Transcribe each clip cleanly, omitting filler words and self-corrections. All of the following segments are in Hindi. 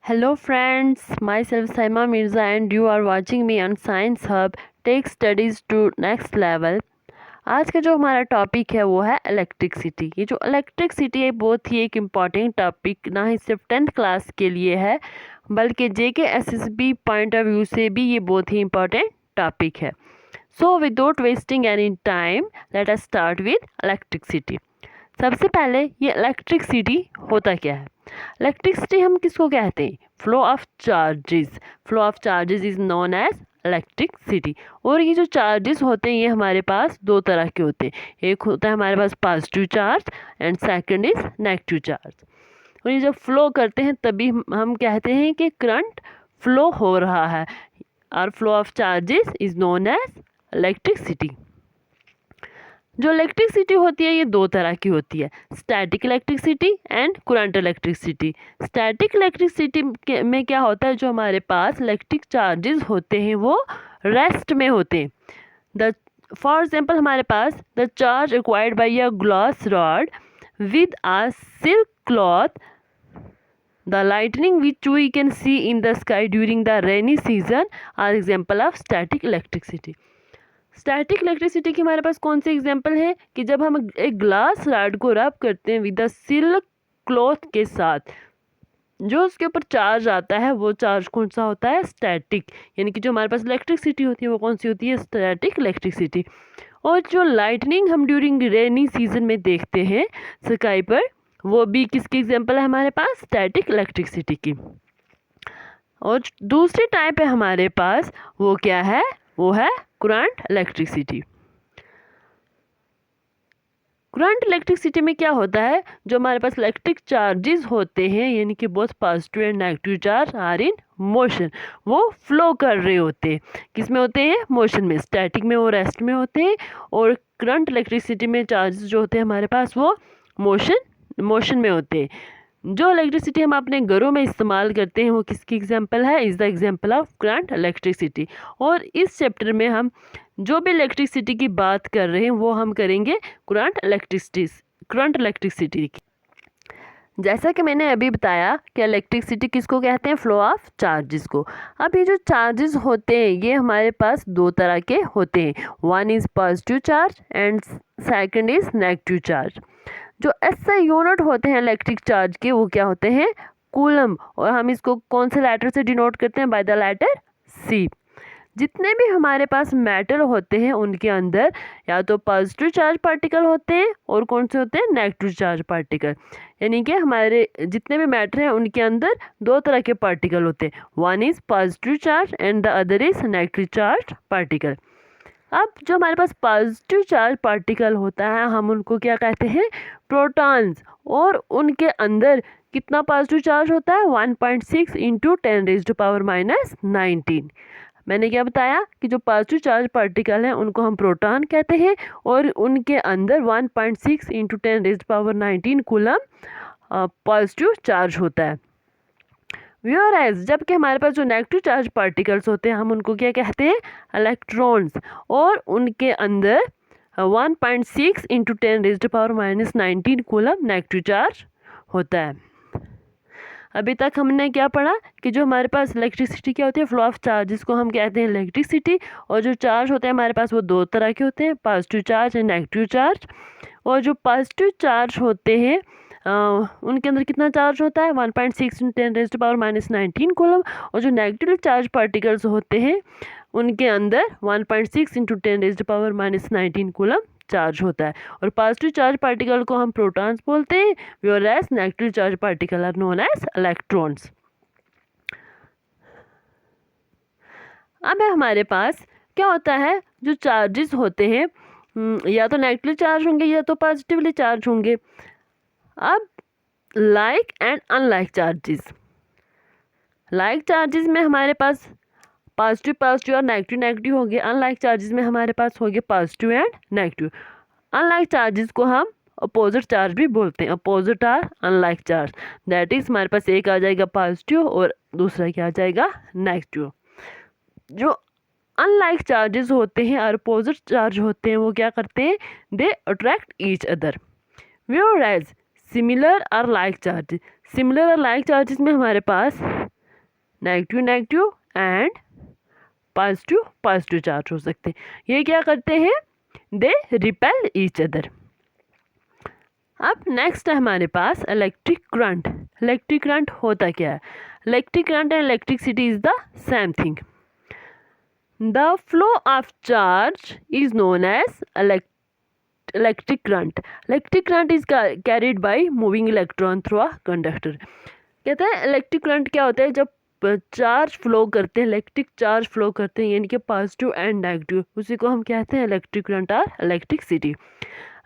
Hello friends, myself Saima Mirza and you are watching me on Science Hub. Take studies to next level. आज का जो हमारा टॉपिक है वो है इलेक्ट्रिसिटी। ये जो इलेक्ट्रिसिटी है बहुत ही एक इम्पॉर्टेंट टॉपिक ना ही सिर्फ 10th क्लास के लिए है बल्कि जेके एसएसबी पॉइंट ऑफ व्यू से भी ये बहुत ही इम्पॉर्टेंट टॉपिक है। So without wasting any time let us start with electricity. सबसे पहले ये इलेक्ट्रिसिटी होता क्या है। इलेक्ट्रिसिटी हम किसको कहते हैं? Flow of charges. Flow of charges is known as electricity. और ये जो चार्जेस होते हैं ये हमारे पास दो तरह के होते हैं। एक होता है हमारे पास positive charge and second is negative charge. और ये जब फ्लो करते हैं तभी हम कहते हैं कि करंट फ्लो हो रहा है। और flow of charges is known as electricity. जो इलेक्ट्रिसिटी होती है ये दो तरह की होती है, static electricity and current electricity. Static electricity में क्या होता है, जो हमारे पास इलेक्ट्रिक चार्जेस होते हैं वो रेस्ट में होते हैं। द फॉर एग्जांपल हमारे पास the charge acquired by a glass rod with a silk cloth, the lightning which we can see in the sky during the rainy season are example of static electricity. Static electricity की हमारे पास कौन से एग्जांपल है कि जब हम एक ग्लास रॉड को रब करते हैं विद अ सिल्क क्लॉथ के साथ, जो उसके ऊपर चार्ज आता है वो चार्ज कौन सा होता है? स्टैटिक। यानी कि जो हमारे पास इलेक्ट्रिसिटी होती है वो कौन सी होती है? Static electricity. और जो लाइटनिंग हम ड्यूरिंग रेनी सीजन में देखते हैं स्काई पर, वो भी किसकी एग्जाम्पल है हमारे पास? स्टैटिक इलेक्ट्रिसिटी की। और दूसरी टाइप है हमारे पास, वो क्या है? वो है करंट इलेक्ट्रिसिटी। करंट इलेक्ट्रिसिटी में क्या होता है, जो हमारे पास इलेक्ट्रिक चार्जेस होते हैं यानी कि both positive and negative charge are in motion, वो फ्लो कर रहे होते हैं। किस में होते हैं? मोशन में। स्टैटिक में वो रेस्ट में होते हैं और करंट इलेक्ट्रिसिटी में चार्जेस जो होते हैं हमारे पास वो मोशन में होते हैं। जो इलेक्ट्रिसिटी हम अपने घरों में इस्तेमाल करते हैं वो किसकी एग्जांपल है? Is the example of current electricity. और इस चैप्टर में हम जो भी इलेक्ट्रिसिटी की बात कर रहे हैं वो हम करेंगे करंट इलेक्ट्रिसिटी की। जैसा कि मैंने अभी बताया कि इलेक्ट्रिसिटी किसको कहते हैं? फ्लो ऑफ चार्जेस को। अब ये जो चार्जेस होते हैं ये हमारे पास दो तरह के होते हैं, one is positive charge and second is negative charge. जो एसआई यूनिट होते हैं इलेक्ट्रिक चार्ज के वो क्या होते हैं? कूलम। और हम इसको कौन से लेटर से डिनोट करते हैं? बाय द लेटर सी। जितने भी हमारे पास मेटल होते हैं उनके अंदर या तो पॉजिटिव चार्ज पार्टिकल होते हैं और कौन से होते हैं? Negative charge particle. यानी कि हमारे जितने भी मैटर हैं उनके अंदर दो तरह के पार्टिकल होते हैं, one is positive charge and the other is negative charge particle. अब जो हमारे पास पॉजिटिव चार्ज पार्टिकल होता है हम उनको क्या कहते हैं? प्रोटॉन्स। और उनके अंदर कितना पॉजिटिव चार्ज होता है? 1.6 इंटू 10⁻⁻19। मैंने क्या बताया कि जो पॉजिटिव चार्ज पार्टिकल हैं उनको हम प्रोटॉन कहते हैं और उनके अंदर 1.6 इंटू 10⁻19 कूलम पॉजिटिव चार्ज होता है। व्हेयरएज जबकि हमारे पास जो नेगेटिव चार्ज पार्टिकल्स होते हैं हम उनको क्या कहते हैं? इलेक्ट्रॉन्स। और उनके अंदर 1.6 इंटू 10⁻⁻19 कूलम नेगेटिव चार्ज होता है। अभी तक हमने क्या पढ़ा कि जो हमारे पास इलेक्ट्रिसिटी क्या होती है? फ्लो ऑफ चार्ज, जिसको हम कहते हैं इलेक्ट्रिसिटी। और जो चार्ज होते हैं हमारे पास वो दो तरह के होते हैं, positive charge and negative charge. और जो पॉजिटिव चार्ज होते हैं उनके अंदर कितना चार्ज होता है? 1.6 इंटू 10⁻⁻19 कूलम। और जो नेगेटिव चार्ज पार्टिकल्स होते हैं उनके अंदर 1.6 इंटू 10⁻⁻19 कूलम चार्ज होता है। और पॉजिटिव चार्ज पार्टिकल को हम प्रोटॉन्स बोलते हैं, whereas negative charge particle are known as electrons. अब हमारे पास क्या होता है, जो चार्जेस होते हैं या तो नेगेटिव चार्ज होंगे या तो पॉजिटिवली चार्ज होंगे। अब like and unlike charges. Like charges में हमारे पास पॉजिटिव और नेगेटिव हो गए। अनलाइक चार्जेस में हमारे पास हो गए positive and negative. Unlike charges को हम अपोजिट चार्ज भी बोलते हैं, opposite are unlike charge. That is हमारे पास एक आ जाएगा पॉजिटिव और दूसरा क्या आ जाएगा? नेगेटिव। जो अनलाइक चार्जेस होते हैं और अपोजिट चार्ज होते हैं वो क्या करते हैं? They attract each other. Whereas similar और लाइक चार्जेस, सिमिलर और लाइक चार्जेस में हमारे पास negative negative and positive positive charge हो सकते हैं। ये क्या करते हैं, दे रिपेल ईच अदर। अब नेक्स्ट है हमारे पास इलेक्ट्रिक करंट। इलेक्ट्रिक करंट होता क्या है, electric current and electricity is the same thing. The flow of charge is known as electric current. Electric current is carried by moving electron through a conductor. कहते हैं इलेक्ट्रिक करंट क्या होता है, जब चार्ज फ्लो करते हैं, इलेक्ट्रिक चार्ज फ्लो करते हैं, यानी कि पॉजिटिव एंड नेगेटिव, उसी को हम कहते हैं इलेक्ट्रिक करंट और इलेक्ट्रिसिटी।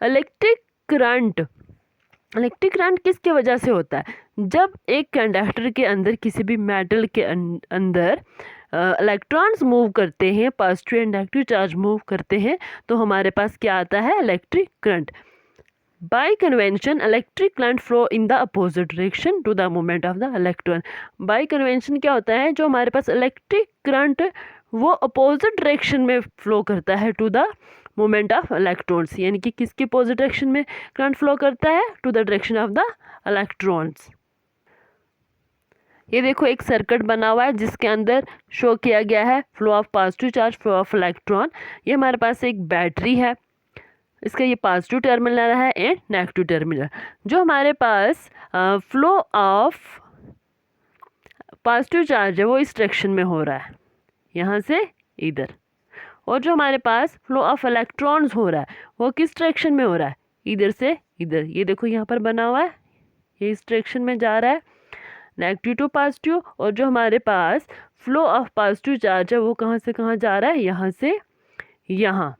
इलेक्ट्रिक करंट किसके वजह से होता है, जब एक कंडक्टर के अंदर किसी भी मेटल के अंदर इलेक्ट्रॉन्स मूव करते हैं, positive and negative charge move करते हैं, तो हमारे पास क्या आता है, electric current. By convention electric current flow in the opposite direction to the movement of the electron. By convention क्या होता है, जो हमारे पास इलेक्ट्रिक करंट वो अपोजिट डायरेक्शन में फ्लो करता है to the movement of electrons, यानी कि किसके अपोजिट डायरेक्शन में करंट फ्लो करता है, to the direction of the electrons. ये देखो एक सर्किट बना हुआ है जिसके अंदर शो किया गया है flow of positive charge, flow of electron. ये हमारे पास एक बैटरी है, इसका ये पॉजिटिव टर्मिनल है एंड नेगेटिव टर्मिनल। जो हमारे पास फ्लो ऑफ पॉजिटिव चार्ज है वो इस डायरेक्शन में हो रहा है, यहाँ से इधर, और जो हमारे पास फ्लो ऑफ इलेक्ट्रॉन्स हो रहा है वो किस डायरेक्शन में हो रहा है, इधर से इधर। ये देखो यहाँ पर बना हुआ है, ये इस डायरेक्शन में जा रहा है, नेगेटिव टू पॉजिटिव। और जो हमारे पास फ्लो ऑफ पॉजिटिव चार्ज है वो कहाँ से कहाँ जा रहा है, यहाँ से यहाँ।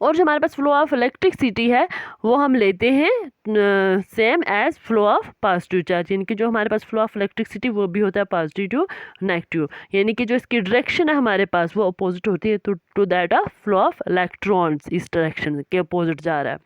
और जो हमारे पास फ्लो ऑफ इलेक्ट्रिसिटी है वो हम लेते हैं same as flow of positive charge, यानी कि जो हमारे पास फ्लो ऑफ इलेक्ट्रिसिटी वो भी होता है पॉजिटिव टू नेगेटिव, यानी कि जो इसकी डायरेक्शन है हमारे पास वो अपोजिट होती है to that of flow of electrons, इस डायरेक्शन के अपोजिट जा रहा है।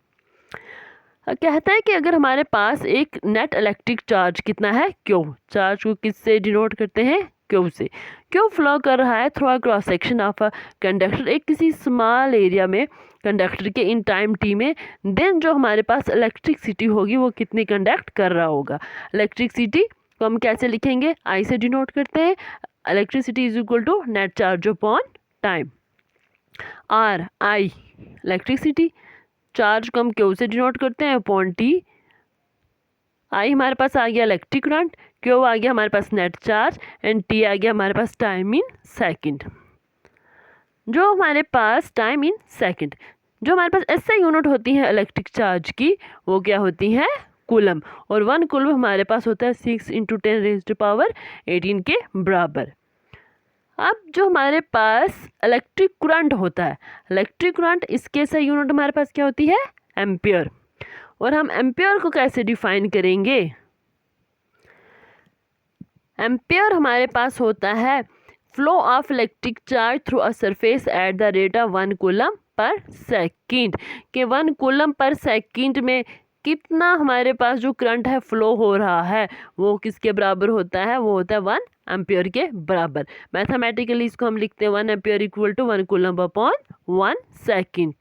कहता है कि अगर हमारे पास एक नेट इलेक्ट्रिक चार्ज कितना है, क्यू, चार्ज को किससे डिनोट करते हैं, क्यू से। क्यू फ्लो कर रहा है through a cross section of a conductor, एक किसी स्मॉल एरिया में कंडक्टर के इन टाइम टी में, देन जो हमारे पास इलेक्ट्रिसिटी होगी वो कितनी कंडक्ट कर रहा होगा। इलेक्ट्रिसिटी को हम कैसे लिखेंगे, आई से डिनोट करते हैं, electricity is equal to net charge upon time, or I electricity, charge को हम क्यू से डिनोट करते हैं अपॉन टी, आई हमारे पास आ गया इलेक्ट्रिक करंट, क्यू आ गया हमारे पास नेट चार्ज एंड टी आ गया हमारे पास टाइम इन सेकंड। जो हमारे पास टाइम इन सेकंड, जो हमारे पास ऐसे यूनिट होती है इलेक्ट्रिक चार्ज की, वो क्या होती है, कूलम, और 1 कूलम हमारे पास होता है 6 × 10⁻18 के बराबर। अब जो हमारे पास इलेक्ट्रिक करंट होता है, इलेक्ट्रिक करंट इसके सही यूनिट हमारे पास क्या होती है, एम्पियर। और हम एम्पियर को कैसे डिफाइन करेंगे, एम्पियर हमारे पास होता है flow of electric charge through a surface at the rate of 1 coulomb per second, के 1 कूलम पर सेकेंड में कितना हमारे पास जो करंट है फ्लो हो रहा है वो किसके बराबर होता है, वो होता है 1 एम्पियर के बराबर। मैथमेटिकली इसको हम लिखते हैं 1 ampere equal to 1 coulomb upon 1 second.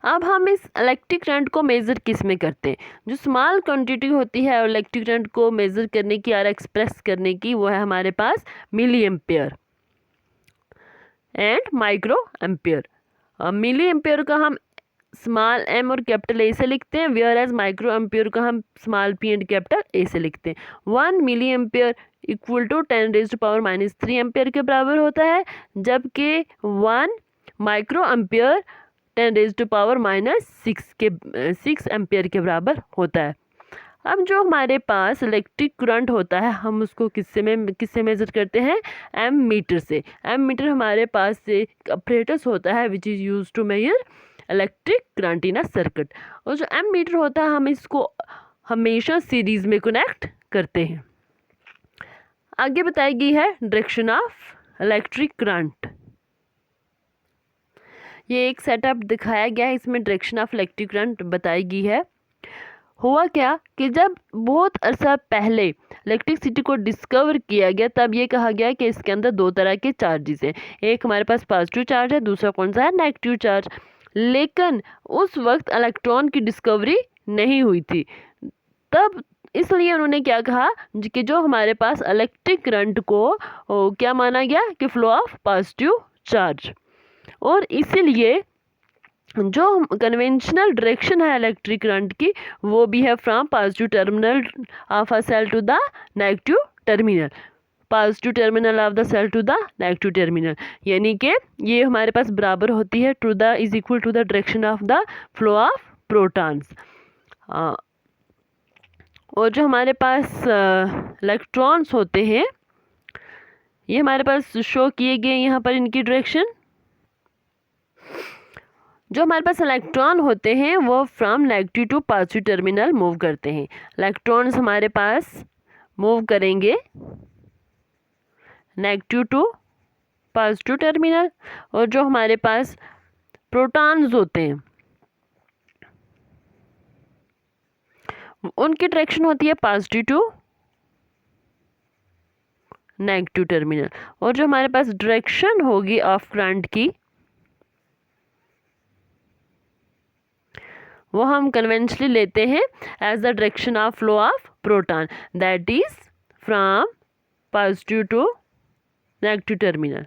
अब हम इस इलेक्ट्रिक करंट को मेज़र किस में करते हैं, जो स्मॉल क्वांटिटी होती है इलेक्ट्रिक करंट को मेज़र करने की और एक्सप्रेस करने की, वो है हमारे पास milli ampere and micro ampere. Milli ampere का हम स्मॉल एम और कैपिटल ए से लिखते हैं, वेयर एज माइक्रो एम्पियर का हम small P and capital A से लिखते हैं। 1 milli ampere equal to 10⁻³ ampere के बराबर होता है, जबकि 1 माइक्रो एम्पियर 10⁻⁻6 एम्पियर के बराबर होता है। अब जो हमारे पास इलेक्ट्रिक करंट होता है हम उसको किससे मेजर करते हैं, एम मीटर से। एम मीटर हमारे पास एक अपरेटस होता है which is use to measure electric current in a circuit. और जो एम मीटर होता है हम इसको हमेशा सीरीज में कनेक्ट करते हैं। आगे बताई गई है डायरेक्शन ऑफ इलेक्ट्रिक करंट। ये एक सेटअप दिखाया गया है, इसमें डायरेक्शन ऑफ इलेक्ट्रिक करंट बताई गई है। हुआ क्या कि जब बहुत अरसा पहले इलेक्ट्रिसिटी को डिस्कवर किया गया तब ये कहा गया कि इसके अंदर 2 तरह के चार्जेस हैं, एक हमारे पास पॉजिटिव चार्ज है, दूसरा कौन सा है, नेगेटिव चार्ज। लेकिन उस वक्त इलेक्ट्रॉन की डिस्कवरी नहीं हुई थी, तब इसलिए उन्होंने क्या कहा कि जो हमारे पास इलेक्ट्रिक करंट को क्या माना गया कि फ्लो ऑफ पॉजिटिव चार्ज। और इसीलिए जो कन्वेंशनल डायरेक्शन है इलेक्ट्रिक करंट की वो भी है from positive terminal of a cell to the negative terminal, positive terminal of the cell to the negative terminal, यानी कि ये हमारे पास बराबर होती है to the is equal to the direction of the flow of protons. और जो हमारे पास इलेक्ट्रॉन्स होते हैं ये हमारे पास शो किए गए यहाँ पर इनकी डायरेक्शन। जो हमारे पास इलेक्ट्रॉन होते हैं वो from negative to positive terminal move करते हैं। इलेक्ट्रॉन्स हमारे पास मूव करेंगे नेगेटिव टू पॉजिटिव टर्मिनल, और जो हमारे पास प्रोटॉन्स होते हैं उनकी डायरेक्शन होती है पॉजिटिव टू नेगेटिव टर्मिनल। और जो हमारे पास डायरेक्शन होगी ऑफ करंट की वो हम कन्वेंशनली लेते हैं as the direction of flow of proton, that is from positive to negative terminal.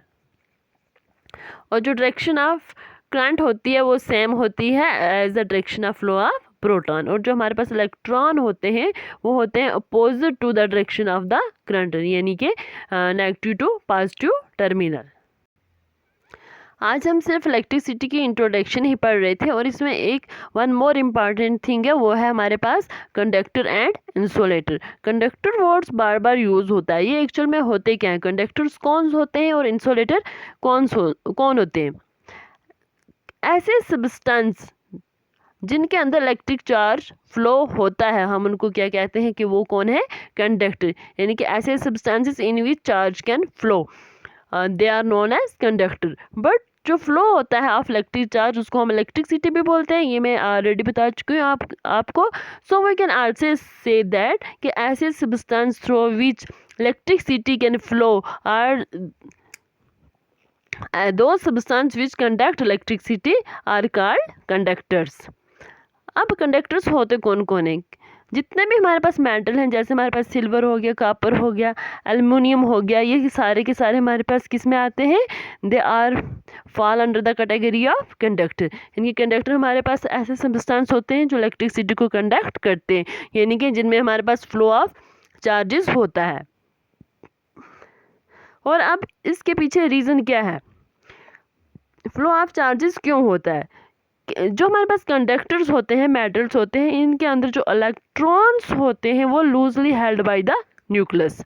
और जो डायरेक्शन ऑफ करंट होती है वो सेम होती है as the direction of flow of proton. और जो हमारे पास इलेक्ट्रॉन होते हैं वो होते हैं opposite to the direction of the current, यानी कि नेगेटिव टू पॉजिटिव टर्मिनल। आज हम सिर्फ इलेक्ट्रिसिटी की इंट्रोडक्शन ही पढ़ रहे थे, और इसमें एक वन मोर इम्पॉर्टेंट थिंग है, वो है हमारे पास conductor and insulator. Conductor words बार बार यूज होता है, ये एक्चुअल में होते क्या हैं, कंडक्टर्स कौन होते हैं और इंसुलेटर कौन होते हैं। ऐसे सब्सटेंस जिनके अंदर इलेक्ट्रिक चार्ज फ्लो होता है हम उनको क्या कहते हैं कि वो कौन है, कंडक्टर, यानी कि ऐसे substances in which charge can flow they are known as conductor. But जो फ्लो होता है ऑफ इलेक्ट्रिक चार्ज उसको हम इलेक्ट्रिसिटी भी बोलते हैं, ये मैं ऑलरेडी बता चुकी हूँ आपको। So we can also say that कि ऐसे substance through which electricity can flow are those substances which conduct electricity are called conductors। अब कंडक्टर्स होते कौन कौन है, जितने भी हमारे पास मेटल हैं, जैसे हमारे पास सिल्वर हो गया, कॉपर हो गया, एल्युमिनियम हो गया, ये सारे के सारे हमारे पास किस में आते हैं, they are fall under the category of conductor. यानी कंडक्टर हमारे पास ऐसे सब्सटेंस होते हैं जो इलेक्ट्रिसिटी को कंडक्ट करते हैं, यानी कि जिनमें हमारे पास फ्लो ऑफ चार्जेस होता है। और अब इसके पीछे रीज़न क्या है, फ्लो ऑफ चार्जेस क्यों होता है। जो हमारे पास कंडक्टर्स होते हैं, मेटल्स होते हैं, इनके अंदर जो इलेक्ट्रॉन्स होते हैं वो loosely held by the nucleus,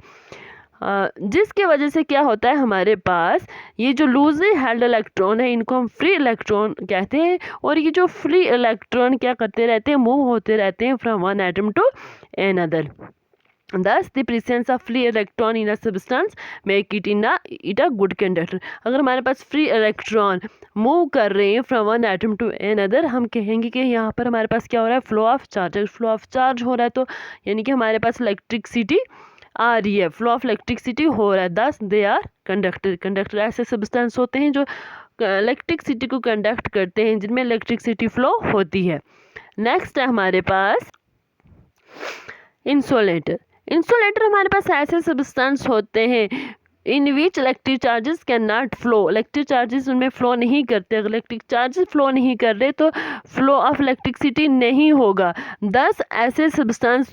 जिसके वजह से क्या होता है हमारे पास ये जो लूजली हेल्ड इलेक्ट्रॉन है इनको हम फ्री इलेक्ट्रॉन कहते हैं। और ये जो फ्री इलेक्ट्रॉन क्या करते रहते हैं, मूव होते रहते हैं from one atom to another. Thus the presence of free electron in a substance make it a good conductor। अगर हमारे पास फ्री इलेक्ट्रॉन मूव कर रहे हैं from one atom to another, हम कहेंगे कि यहाँ पर हमारे पास क्या हो रहा है, flow of charge. Flow of charge हो रहा है तो यानी कि हमारे पास इलेक्ट्रिसिटी आ रही है, फ्लो ऑफ इलेक्ट्रिसिटी हो रहा है, दस दे आर कंडक्टर। कंडक्टर ऐसे सब्सटेंस होते हैं जो इलेक्ट्रिसिटी को कंडक्ट करते हैं, जिनमें इलेक्ट्रिसिटी फ्लो होती है। नेक्स्ट है हमारे पास इंसुलेटर। इंसुलेटर हमारे पास ऐसे सब्सटेंस होते हैं in which electric charges can not flow, electric charges उनमें फ्लो नहीं करते। अगर इलेक्ट्रिक चार्जेस फ्लो नहीं कर रहे तो फ्लो ऑफ इलेक्ट्रिसिटी नहीं होगा। दस ऐसे substance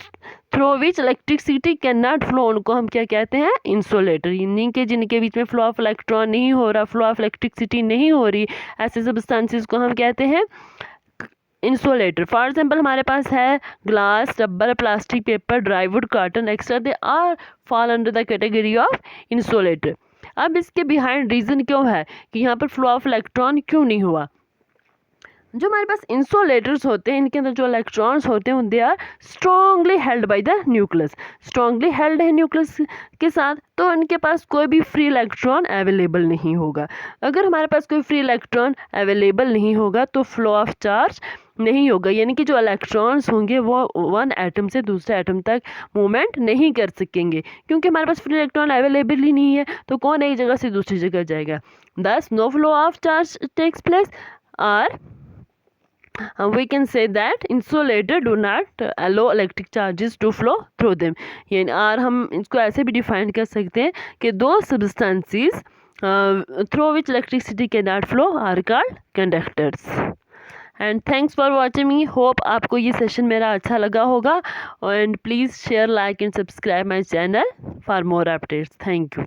through which electricity can not flow, उनको हम क्या कहते हैं, इंसुलेटर। यानी कि जिनके बीच में फ्लो ऑफ इलेक्ट्रॉन नहीं हो रहा, फ्लो ऑफ इलेक्ट्रिसिटी नहीं हो रही, ऐसे सब्सटेंसेस को हम कहते हैं इंसुलेटर। फॉर एग्जाम्पल हमारे पास है glass, rubber, plastic, paper, dry wood, cotton extra, they are fall under the category of insulator. अब इसके बिहाइंड रीज़न क्यों है कि यहाँ पर फ्लो ऑफ इलेक्ट्रॉन क्यों नहीं हुआ। जो हमारे पास इंसुलेटर्स होते हैं इनके अंदर जो इलेक्ट्रॉन्स होते हैं they are strongly held by the nucleus, strongly held है न्यूक्लियस के साथ, तो इनके पास कोई भी फ्री इलेक्ट्रॉन अवेलेबल नहीं होगा। अगर हमारे पास कोई फ्री इलेक्ट्रॉन अवेलेबल नहीं होगा तो फ्लो ऑफ चार्ज नहीं होगा, यानी कि जो इलेक्ट्रॉन्स होंगे वो वन एटम से दूसरे एटम तक मूवमेंट नहीं कर सकेंगे, क्योंकि हमारे पास फ्री इलेक्ट्रॉन अवेलेबल ही नहीं है, तो कौन एक जगह से दूसरी जगह जाएगा। Thus no flow of charge takes place, और we can say that insulator do not allow electric charges to flow through them. यानी और हम इसको ऐसे भी डिफाइन कर सकते हैं कि दो substances through which electricity cannot flow are called conductors. And thanks for watching me. Hope आपको ये सेशन मेरा अच्छा लगा होगा. And please share, like and subscribe my channel for more updates. Thank you.